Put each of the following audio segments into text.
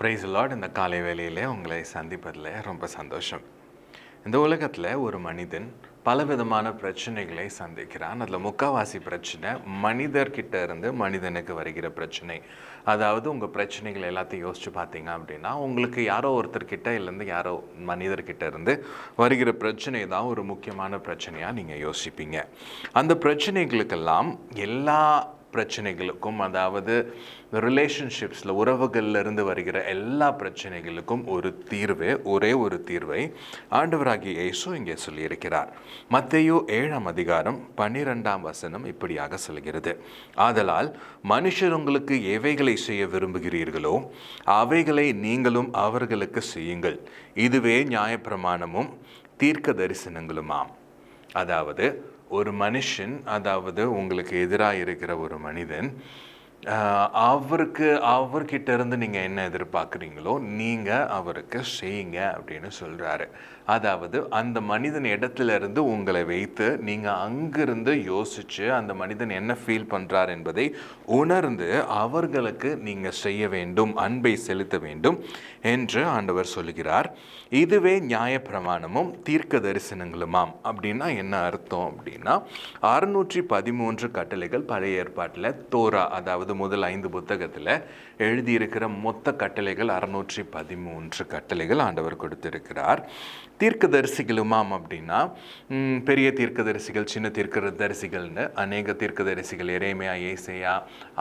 Price Lord. இந்த காலை வேளையிலே உங்களை சந்திப்பதில் ரொம்ப சந்தோஷம். இந்த உலகத்தில் ஒரு மனிதன் பலவிதமான பிரச்சனைகளை சந்திக்கிறான். அதில் முக்கால்வாசி பிரச்சனை மனிதர்கிட்ட இருந்து மனிதனுக்கு வருகிற பிரச்சனை. அதாவது உங்கள் பிரச்சனைகள் எல்லாத்தையும் யோசித்து பார்த்தீங்க அப்படின்னா, உங்களுக்கு யாரோ ஒருத்தர்கிட்ட இல்லைருந்து யாரோ மனிதர்கிட்ட இருந்து வருகிற பிரச்சனை தான் ஒரு முக்கியமான பிரச்சனையாக நீங்கள் யோசிப்பீங்க. அந்த பிரச்சனைகளுக்கெல்லாம் எல்லா பிரச்சனைகளுக்கும், அதாவது ரிலேஷன்ஷிப்ஸில் உறவுகளிலிருந்து வருகிற எல்லா பிரச்சனைகளுக்கும் ஒரே ஒரு தீர்வை ஆண்டவராகிய இயேசு இங்கே சொல்லியிருக்கிறார். மத்தேயு 7:12 இப்படியாக சொல்கிறது: ஆதலால் மனுஷர் உங்களுக்கு எவைகளை செய்ய விரும்புகிறீர்களோ அவைகளை நீங்களும் அவர்களுக்கு செய்யுங்கள், இதுவே நியாயப்பிரமாணமும் தீர்க்க தரிசனங்களுமாம். அதாவது ஒரு மனுஷன், அதாவது உங்களுக்கு எதிராக இருக்கிற ஒரு மனிதன், அவர்கிட்ட இருந்து நீங்கள் என்ன எதிர்பார்க்குறீங்களோ நீங்கள் அவருக்கு செய்யுங்க அப்படின்னு சொல்கிறாரு. அதாவது அந்த மனிதன் இடத்துல இருந்து உங்களை வைத்து நீங்கள் அங்கிருந்து யோசித்து அந்த மனிதன் என்ன ஃபீல் பண்ணுறார் என்பதை உணர்ந்து அவர்களுக்கு நீங்கள் செய்ய வேண்டும், அன்பை செலுத்த வேண்டும் என்று ஆண்டவர் சொல்கிறார். இதுவே நியாயப்பிரமாணமும் தீர்க்க தரிசனங்களுமாம். அப்படின்னா என்ன அர்த்தம் அப்படின்னா, 613 கட்டளைகள் பழைய ஏற்பாட்டில் தோரா, அதாவது முதல் 5 புத்தகத்தில் எழுதியிருக்கிற மொத்த கட்டளைகள் 613 கட்டளைகள் ஆண்டவர் கொடுத்திருக்கிறார். தீர்க்க தரிசிகளுமாம் அப்படின்னா பெரிய தீர்க்கதரிசிகள், சின்ன தீர்க்கதரிசிகள்னு அநேக தீர்க்கதரிசிகள், எரேமியா, ஏசையா,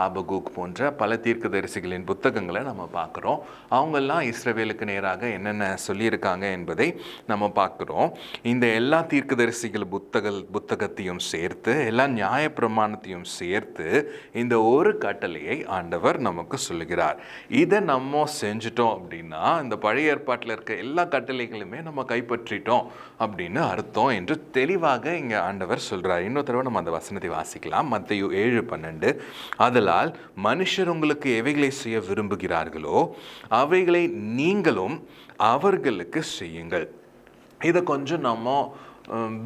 ஆபகூக் போன்ற பல தீர்க்கதரிசிகளின் புத்தகங்களை நம்ம பார்க்குறோம். அவங்கெல்லாம் இஸ்ரவேலுக்கு நேராக என்னென்ன சொல்லியிருக்காங்க என்பதை நம்ம பார்க்குறோம். இந்த எல்லா தீர்க்கதரிசிகள் புத்தகத்தையும் சேர்த்து, எல்லா நியாயப்பிரமாணத்தையும் சேர்த்து இந்த ஒரு கட்டளையை ஆண்டவர் நமக்கு சொல்லுகிறார். இதை நம்ம செஞ்சிட்டோம் அப்படின்னா இந்த பழைய ஏற்பாட்டில் இருக்க எல்லா கட்டளைகளுமே நம்ம கைப்பற்றிட்டோம் அப்படின்னு அர்த்தம் என்று தெளிவாக இங்கே ஆண்டவர் சொல்கிறார். இன்னொரு தடவை நம்ம அந்த வசனத்தை வாசிக்கலாம். மத்தேயு 7:12. ஆதலால் மனுஷர் உங்களுக்கு எவைகளை செய்ய விரும்புகிறார்களோ அவைகளை நீங்களும் அவர்களுக்கு செய்யுங்கள். இதை கொஞ்சம் நம்ம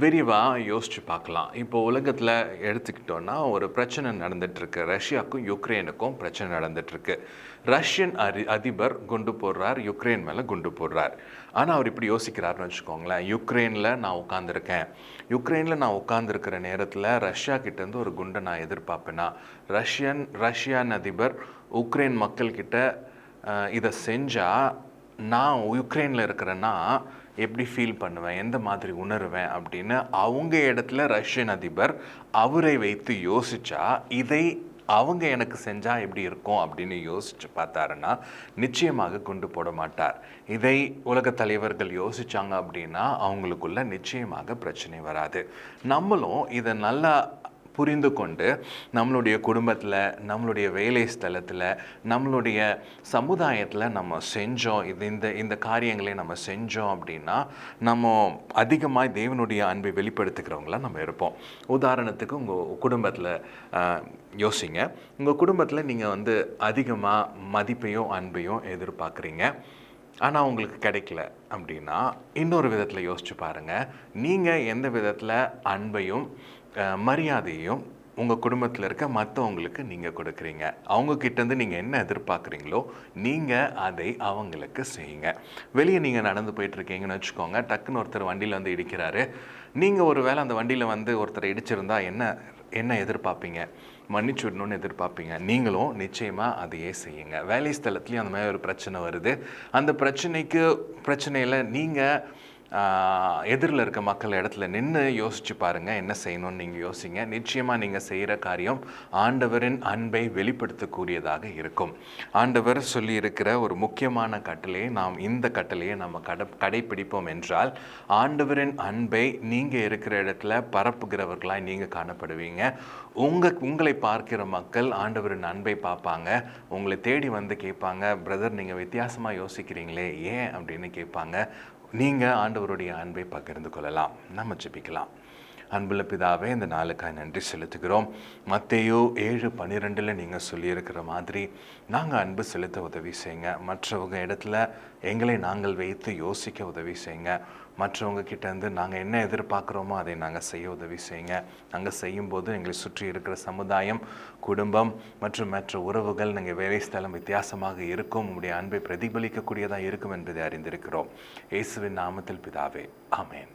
விரிவாக யோசித்து பார்க்கலாம். இப்போ உலகத்தில் எடுத்துக்கிட்டோன்னா ஒரு பிரச்சனை நடந்துகிட்ருக்கு. ரஷ்யாவுக்கும் யுக்ரைனுக்கும் பிரச்சனை நடந்துகிட்ருக்கு. ரஷ்யன் அதிபர் குண்டு போடுறார், யுக்ரைன் மேலே குண்டு போடுறார். ஆனால் அவர் இப்படி யோசிக்கிறாருன்னு வச்சுக்கோங்களேன், யுக்ரைனில் நான் உட்காந்துருக்கிற நேரத்தில் ரஷ்யா கிட்டேருந்து ஒரு குண்டை நான் எதிர்பார்ப்பேன்னா, ரஷ்யன் அதிபர் உக்ரைன் மக்கள்கிட்ட இதை செஞ்சால் நான் யுக்ரைனில் இருக்கிறேன்னா எப்படி ஃபீல் பண்ணுவேன், எந்த மாதிரி உணர்வேன் அப்படின்னு அவங்க இடத்துல ரஷ்யன் அதிபர் அவரை வைத்து யோசித்தா, இதை அவங்க எனக்கு செஞ்சால் எப்படி இருக்கும் அப்படின்னு யோசித்து பார்த்தாருன்னா நிச்சயமாக குண்டு போட மாட்டார். இதை உலக தலைவர்கள் யோசித்தாங்க அப்படின்னா அவங்களுக்குள்ள நிச்சயமாக பிரச்சனை வராது. நம்மளும் இதை நல்லா புரிந்து கொண்டு நம்மளுடைய குடும்பத்தில், நம்மளுடைய வேலை ஸ்தலத்தில், நம்மளுடைய சமுதாயத்தில் நம்ம செஞ்சோம், இந்த காரியங்களை நம்ம செஞ்சோம் அப்படின்னா நம்ம அதிகமாக தேவனுடைய அன்பை வெளிப்படுத்துகிறவங்களாம் நம்ம இருப்போம். உதாரணத்துக்கு உங்கள் குடும்பத்தில் யோசிங்க. உங்கள் குடும்பத்தில் நீங்கள் அதிகமாக மதிப்பையும் அன்பையும் எதிர்பார்க்குறீங்க, ஆனால் உங்களுக்கு கிடைக்கல அப்படின்னா இன்னொரு விதத்தில் யோசிச்சு பாருங்கள். நீங்கள் எந்த விதத்தில் அன்பையும் மரியாதையும் உங்கள் குடும்பத்தில் இருக்க மற்றவங்களுக்கு நீங்கள் கொடுக்குறீங்க. அவங்கக்கிட்டேருந்து நீங்கள் என்ன எதிர்பார்க்குறீங்களோ நீங்கள் அதை அவங்களுக்கு செய்யுங்க. வெளியே நீங்கள் நடந்து போயிட்டுருக்கீங்கன்னு வச்சுக்கோங்க, டக்குன்னு ஒருத்தர் வண்டியில் இடிக்கிறாரு. நீங்கள் ஒரு வேளை அந்த வண்டியில் ஒருத்தரை இடிச்சிருந்தா என்ன எதிர்பார்ப்பீங்க? மன்னிச்சு விடணும்னு எதிர்பார்ப்பீங்க. நீங்களும் நிச்சயமாக அதையே செய்யுங்க. வேலை ஸ்தலத்துலேயும் அந்த மாதிரி ஒரு பிரச்சனை வருது. அந்த பிரச்சனையில் நீங்கள் எதிரில் இருக்க மக்கள் இடத்துல நின்று யோசித்து பாருங்கள், என்ன செய்யணும்னு நீங்கள் யோசிங்க. நிச்சயமாக நீங்கள் செய்கிற காரியம் ஆண்டவரின் அன்பை வெளிப்படுத்தக்கூடியதாக இருக்கும். ஆண்டவர் சொல்லியிருக்கிற ஒரு முக்கியமான கட்டளையை இந்த கட்டளையை நம்ம கடைப்பிடிப்போம் என்றால் ஆண்டவரின் அன்பை நீங்கள் இருக்கிற இடத்துல பரப்புகிறவர்களாய் நீங்கள் காணப்படுவீங்க. உங்களை பார்க்கிற மக்கள் ஆண்டவரின் அன்பை பார்ப்பாங்க. உங்களை தேடி கேட்பாங்க, பிரதர் நீங்கள் வித்தியாசமாக யோசிக்கிறீங்களே ஏன் அப்படின்னு கேட்பாங்க. நீங்கள் ஆண்டவருடைய அன்பை பகிர்ந்து கொள்ளலாம். நம்ம ஜெபிக்கலாம். அன்புள்ள பிதாவே, இந்த நாளுக்காக நன்றி செலுத்துகிறோம். மத்தேயு 7:12 நீங்கள் சொல்லியிருக்கிற மாதிரி நாங்கள் அன்பு செலுத்த உதவி செய்யுங்க. மற்றவங்க இடத்துல எங்களை நாங்கள் வைத்து யோசிக்க உதவி செய்யுங்க. மற்றவங்க கிட்டேருந்து நாங்கள் என்ன எதிர்பார்க்குறோமோ அதை நாங்கள் செய்ய உதவி செய்யுங்க. நாங்கள் செய்யும்போது எங்களை சுற்றி இருக்கிற சமுதாயம், குடும்பம் மற்றும் மற்ற உறவுகள், நாங்கள் வேலை ஸ்தலம் வித்தியாசமாக இருக்கும். உங்களுடைய அன்பை பிரதிபலிக்கக்கூடியதாக இருக்கும் என்பதை அறிந்திருக்கிறோம். இயேசுவின் நாமத்தில் பிதாவே, ஆமென்.